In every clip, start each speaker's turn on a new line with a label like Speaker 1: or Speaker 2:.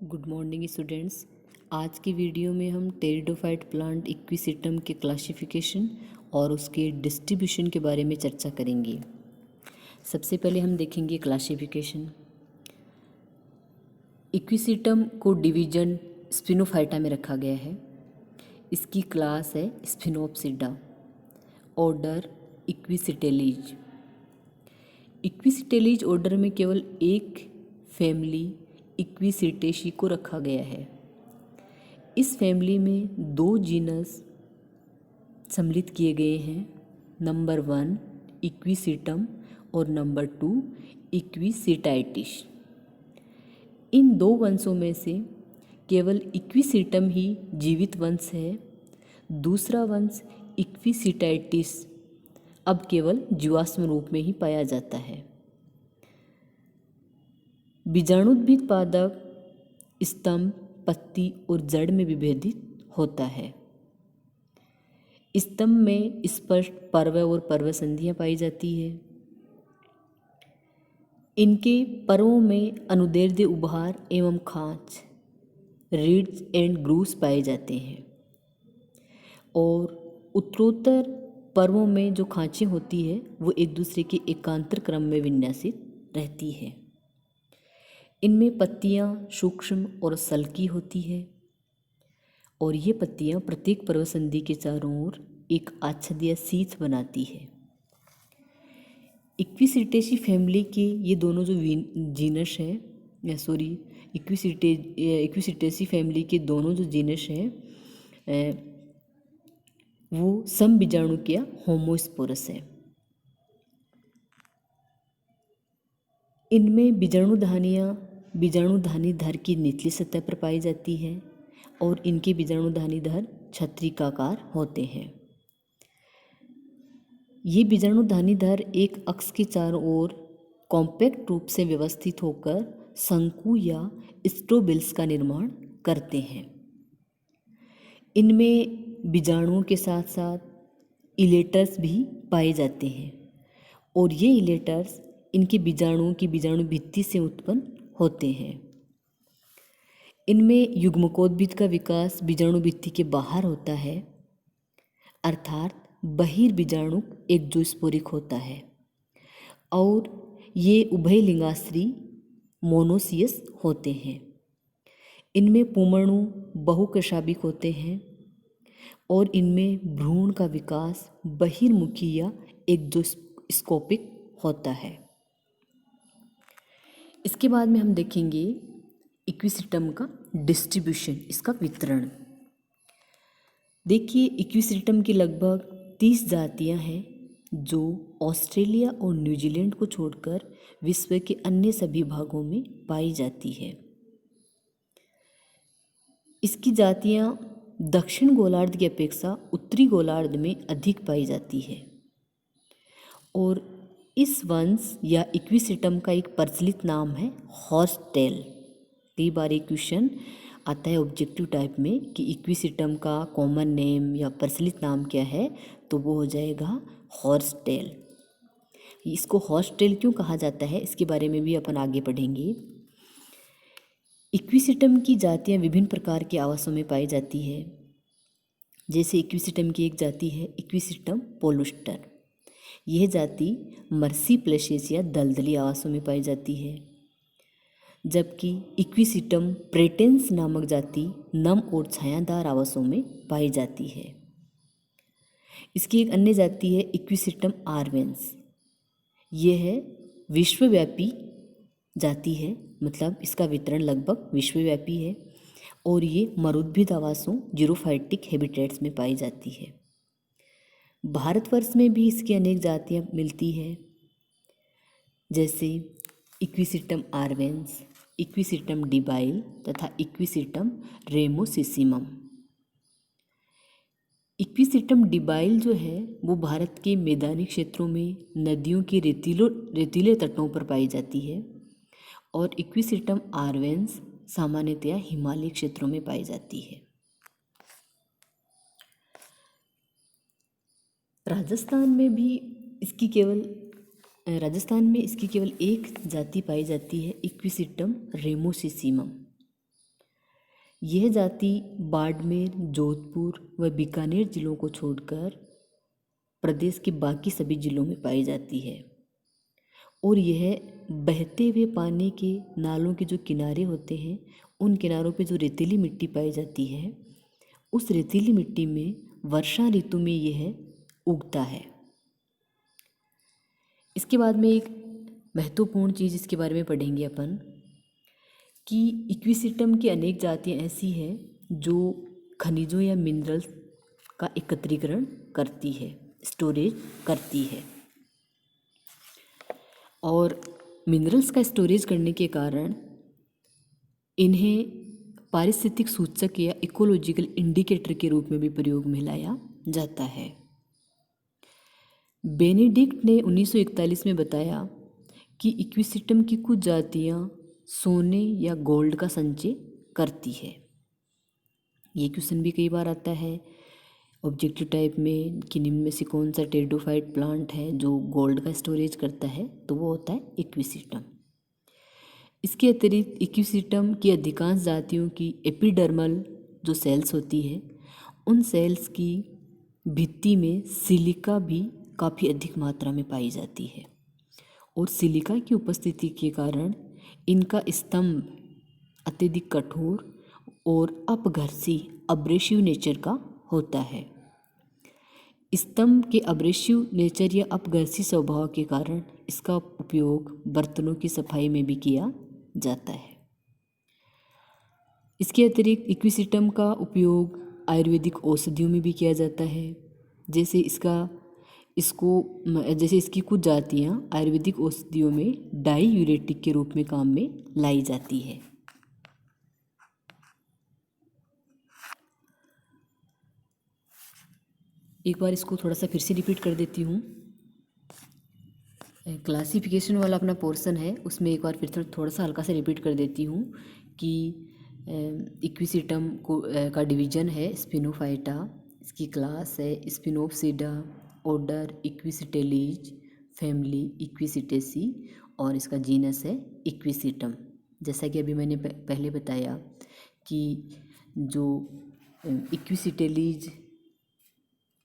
Speaker 1: Good morning students. आज की video में हम टेरिडोफाइट प्लांट इक्विसिटम के क्लासिफिकेशन और उसके डिस्ट्रीब्यूशन के बारे में चर्चा करेंगे। सबसे पहले हम देखेंगे क्लासिफिकेशन। इक्विसिटम को डिवीजन स्पिनोफाइटा में रखा गया है। इसकी क्लास है स्पिनोप्सिडा। ऑर्डर इक्विसिटेलीज। इक्विसिटेलीज ऑर्डर में केवल एक फैमिली इक्विसिटेशी को रखा गया है। इस फैमिली में दो जीनस सम्मिलित किए गए हैं, नंबर 1 इक्विसिटम और नंबर 2 इक्विसिटाइटिस। इन दो वंशों में से केवल इक्विसिटम ही जीवित वंश है। दूसरा वंश इक्विसिटाइटिस अब केवल जीवाश्म रूप में ही पाया जाता है। बीजाणुद्भिद पादप स्तंभ, पत्ती और जड़ में विभेदित होता है। स्तंभ में स्पष्ट पर्व और पर्व संधियां पाई जाती है। इनके पर्वों में अनुदैर्ध्य उभार एवं खांच, रिड्स एंड ग्रूव्स पाए जाते हैं और उत्तरोत्तर पर्वों में जो खांचें होती है वो एक दूसरे के एकांतर क्रम में विन्यासित रहती है। इनमें पत्तियां सूक्ष्म और सल्की होती है और ये पत्तियां प्रत्येक पर्वसंधि के चारों ओर एक आच्छादित सीथ बनाती है। इक्विसिटेसी फैमिली के ये दोनों जो जीनस हैं, इक्विसिटेसी फैमिली के दोनों जो जीनस हैं वो समबीजाणु के होमोस्पोरस है। इनमें बीजाणुधानी धर की निचली सतह पर पाई जाती है और इनके बीजाणुधानी धर छत्रिकाकार होते हैं। ये बीजाणुधानी धर एक अक्ष के चारों ओर कॉम्पैक्ट रूप से व्यवस्थित होकर शंकु या स्ट्रोबिल्स का निर्माण करते हैं। इनमें बीजाणुओं के साथ साथ इलेटर्स भी पाए जाते हैं और ये इलेटर्स इनके बीजाणुओं की बीजाणु भित्ति से उत्पन्न होते हैं। इनमें युग्मकोद्भिद का विकास बीजाणु भित्ति के बाहर होता है, अर्थात बहिर्बीजाणुक एक्जोस्पोरिक होता है और ये उभयलिंगाश्री मोनोसियस होते हैं। इनमें पुमणु बहुकशाभिक होते हैं और इनमें भ्रूण का विकास बहिर्मुखी या एक्जोस्कोपिक होता है। इसके बाद में हम देखेंगे इक्विसिटम का डिस्ट्रीब्यूशन, इसका वितरण। देखिए, इक्विसिटम की लगभग 30 जातियां हैं जो ऑस्ट्रेलिया और न्यूजीलैंड को छोड़कर विश्व के अन्य सभी भागों में पाई जाती है। इसकी जातियां दक्षिण गोलार्ध की अपेक्षा उत्तरी गोलार्ध में अधिक पाई जाती है और इस वंश या इक्विसिटम का एक प्रचलित नाम है हॉर्सटेल। कई बार एक क्वेश्चन आता है ऑब्जेक्टिव टाइप में कि इक्विसिटम का कॉमन नेम या प्रचलित नाम क्या है, तो वो हो जाएगा हॉर्सटेल। इसको हॉर्सटेल क्यों कहा जाता है इसके बारे में भी अपन आगे पढ़ेंगे। इक्विसिटम की जातियां विभिन्न प्रकार के आवासों में पाई जाती है। जैसे इक्विसिटम की एक जाति है इक्विसिटम पोलुस्टर। यह जाति मर्सी प्लेसेस या दलदली आवासों में पाई जाती है, जबकि इक्विसिटम प्रेटेंस नामक जाति नम और छायादार आवासों में पाई जाती है। इसकी एक अन्य जाति है इक्विसिटम आर्वेंस। यह है विश्वव्यापी जाति है, मतलब इसका वितरण लगभग विश्वव्यापी है और ये मरुद्भिद आवासों जीरोफाइटिक हैबिटेट्स में पाई जाती है। भारतवर्ष में भी इसकी अनेक जातियां मिलती हैं, जैसे इक्विसिटम आर्वेंस, इक्विसिटम डिबाइल तथा इक्विसिटम रेमोसिसिमम। इक्विसिटम डिबाइल जो है वो भारत के मैदानी क्षेत्रों में नदियों के रेतीले तटों पर पाई जाती है और इक्विसिटम आर्वेंस सामान्यतया हिमालय क्षेत्रों में पाई जाती है। राजस्थान में इसकी केवल एक जाति पाई जाती है इक्विसिटम रेमोसिसिमम। यह जाति बाड़मेर, जोधपुर व बीकानेर जिलों को छोड़कर प्रदेश के बाकी सभी जिलों में पाई जाती है। और यह बहते हुए पानी के नालों के जो किनारे होते हैं, उन किनारों पे जो रेतीली मिट्टी पाई जाती है, उस रेतीली मिट्टी में वर्षा ऋतु में यह उगता है। इसके बाद में एक महत्वपूर्ण चीज़ इसके बारे में पढ़ेंगे अपन कि इक्विसिटम की अनेक जातियाँ ऐसी हैं जो खनिजों या मिनरल्स का एकत्रीकरण करती है, स्टोरेज करती है। और मिनरल्स का स्टोरेज करने के कारण इन्हें पारिस्थितिक सूचक या इकोलॉजिकल इंडिकेटर के रूप में भी प्रयोग में लाया जाता है। बेनेडिक्ट ने 1941 में बताया कि इक्विसिटम की कुछ जातियाँ सोने या गोल्ड का संचय करती है। ये क्वेश्चन भी कई बार आता है ऑब्जेक्टिव टाइप में कि निम्न में से कौन सा टेरिडोफाइट प्लांट है जो गोल्ड का स्टोरेज करता है, तो वो होता है इक्विसिटम। इसके अतिरिक्त इक्विसिटम की अधिकांश जातियों की एपिडर्मल जो सेल्स होती है, उन सेल्स की भित्ति में सिलिका भी काफ़ी अधिक मात्रा में पाई जाती है। और सिलिका की उपस्थिति के कारण इनका स्तंभ अत्यधिक कठोर और अपघर्षी अब्रेसिव नेचर का होता है। स्तंभ के अब्रेसिव नेचर या अपघर्षी स्वभाव के कारण इसका उपयोग बर्तनों की सफाई में भी किया जाता है। इसके अतिरिक्त इक्विसिटम का उपयोग आयुर्वेदिक औषधियों में भी किया जाता है। जैसे इसकी कुछ जातियाँ आयुर्वेदिक औषधियों में डाईयूरेटिक के रूप में काम में लाई जाती है। एक बार इसको थोड़ा सा फिर से रिपीट कर देती हूँ। क्लासिफिकेशन वाला अपना पोर्शन है, उसमें एक बार फिर थोड़ा सा हल्का सा रिपीट कर देती हूँ कि इक्विसिटम का डिवीजन है स्पिनोफाइटा, इसकी क्लास है स्पिनोप्सिडा, ऑर्डर इक्विसिटेलीज, फैमिली इक्विसिटेसी और इसका जीनस है इक्विसिटम। जैसा कि अभी मैंने पहले बताया कि जो इक्विसिटेलीज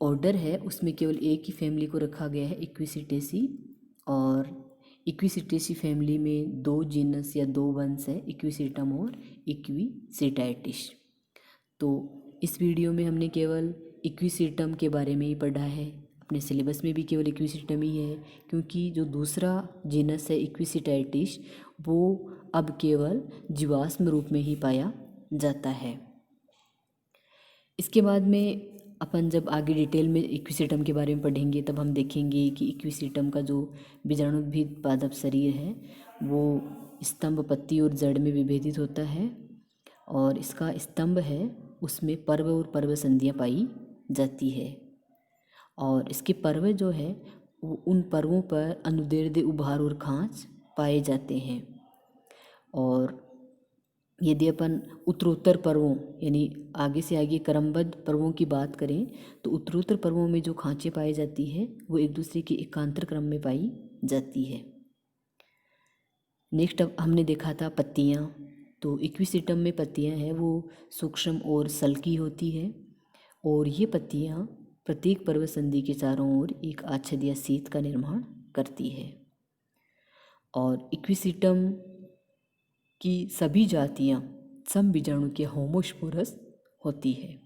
Speaker 1: ऑर्डर है उसमें केवल एक ही फैमिली को रखा गया है इक्विसिटेसी, और इक्विसिटेसी फैमिली में 2 जीनस या 2 वंश है, इक्विसिटम और इक्विसिटाइटिस। तो इस वीडियो में हमने केवल इक्विसिटम के बारे में ही पढ़ा है। अपने सिलेबस में भी केवल इक्विसिटम ही है, क्योंकि जो दूसरा जीनस है इक्विसिटाइटिस वो अब केवल जीवाश्म रूप में ही पाया जाता है। इसके बाद में अपन जब आगे डिटेल में इक्विसिटम के बारे में पढ़ेंगे तब हम देखेंगे कि इक्विसिटम का जो बीजाणुद्भिद पादप शरीर है वो स्तंभ, पत्ती और जड़ में विभेदित होता है। और इसका स्तंभ है उसमें पर्व और पर्व संधियाँ पाई जाती है। और इसके पर्व जो है वो उन पर्वों पर अनुदैर्ध्य उभार और खांच पाए जाते हैं। और यदि अपन उत्तरोत्तर पर्वों यानी आगे से आगे क्रमबद्ध पर्वों की बात करें तो उत्तरोत्तर पर्वों में जो खांचे पाई जाती है वो एक दूसरे के एकांतर क्रम में पाई जाती है। नेक्स्ट अब हमने देखा था पत्तियाँ। तो इक्विसिटम में पत्तियाँ हैं वो सूक्ष्म और सल्की होती है, और ये पत्तियाँ प्रत्येक पर्व संधि के चारों ओर एक आच्छद या शीत का निर्माण करती है। और इक्विसिटम की सभी जातियाँ सम बीजाणु के होमोस्पोरस होती है।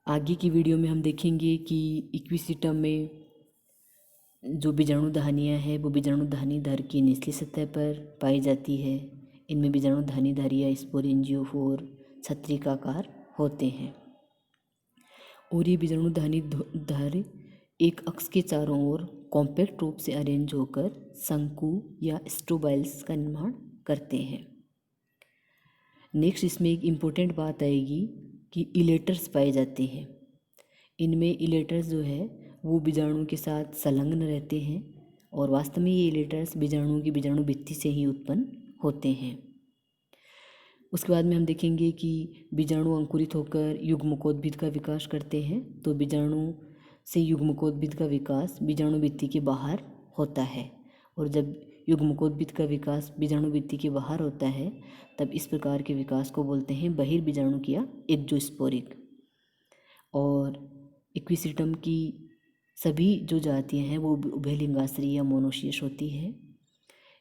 Speaker 1: आगे की वीडियो में हम देखेंगे कि इक्विसिटम में जो बीजाणुधानियाँ हैं वो बीजाणुधानी धर की निचली सतह पर पाई जाती है। इनमें बीजाणुधानी धर या स्पोरेंजियोफोर छत्रिकाकार होते हैं। और ये बीजाणुधानी धर एक अक्ष के चारों ओर कॉम्पैक्ट रूप से अरेंज होकर शंकु या स्ट्रोबाइल्स का निर्माण करते हैं। नेक्स्ट इसमें एक इम्पोर्टेंट बात आएगी कि इलेटर्स पाए जाते हैं। इनमें इलेटर्स जो है वो बीजाणु के साथ संलग्न रहते हैं, और वास्तव में ये इलेटर्स बीजाणुओं की बीजाणु भित्ति से ही उत्पन्न होते हैं। उसके बाद में हम देखेंगे कि बीजाणु अंकुरित होकर युग्मकोद्भिद का विकास करते हैं। तो बीजाणु से युग्मकोद्भिद का विकास बीजाणु भित्ति के बाहर होता है, और जब युग्मकोद्भिद का विकास बीजाणु भित्ति के बाहर होता है, तब इस प्रकार के विकास को बोलते हैं बहिर्बीजाणुक या एक्जोस्पोरिक। और इक्विसिटम की सभी जो जातियाँ हैं वो उभयलिंगाश्रयी या मोनोशियस होती है।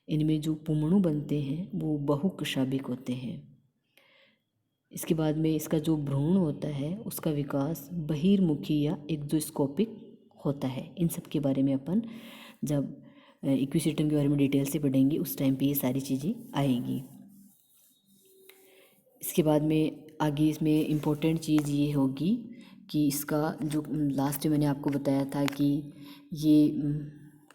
Speaker 1: इनमें जो पुमणु बनते हैं वो बहुकशाभिक होते हैं। इसके बाद में इसका जो भ्रूण होता है उसका विकास बहिर्मुखी या एक्जोस्कोपिक होता है। इन सब के बारे में अपन जब इक्विसिटम के बारे में डिटेल से पढ़ेंगे उस टाइम पे ये सारी चीज़ें आएंगी। इसके बाद में आगे इसमें इम्पोर्टेंट चीज़ ये होगी कि इसका जो लास्ट में मैंने आपको बताया था कि ये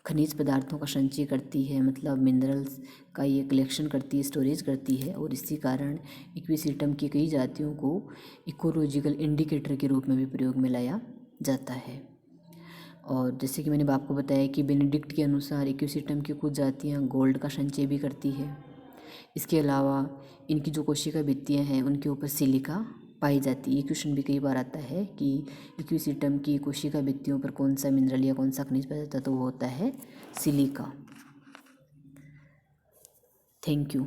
Speaker 1: खनिज पदार्थों का संचय करती है, मतलब मिनरल्स का ये कलेक्शन करती है, स्टोरेज करती है, और इसी कारण इक्विसिटम की कई जातियों को इकोलॉजिकल इंडिकेटर के रूप में भी प्रयोग में लाया जाता है। और जैसे कि मैंने आपको बताया कि बेनेडिक्ट के अनुसार इक्विसिटम की कुछ जातियाँ गोल्ड का संचय भी करती है। इसके अलावा इनकी जो कोशिका भित्तियाँ हैं उनके ऊपर सिलिका पाई जाती है। ये क्वेश्चन भी कई बार आता है कि इक्विसिटम की कोशिका भित्तियों पर कौन सा मिनरल या कौन सा खनिज पाया जाता है, तो वो होता है सिलिका। Thank you.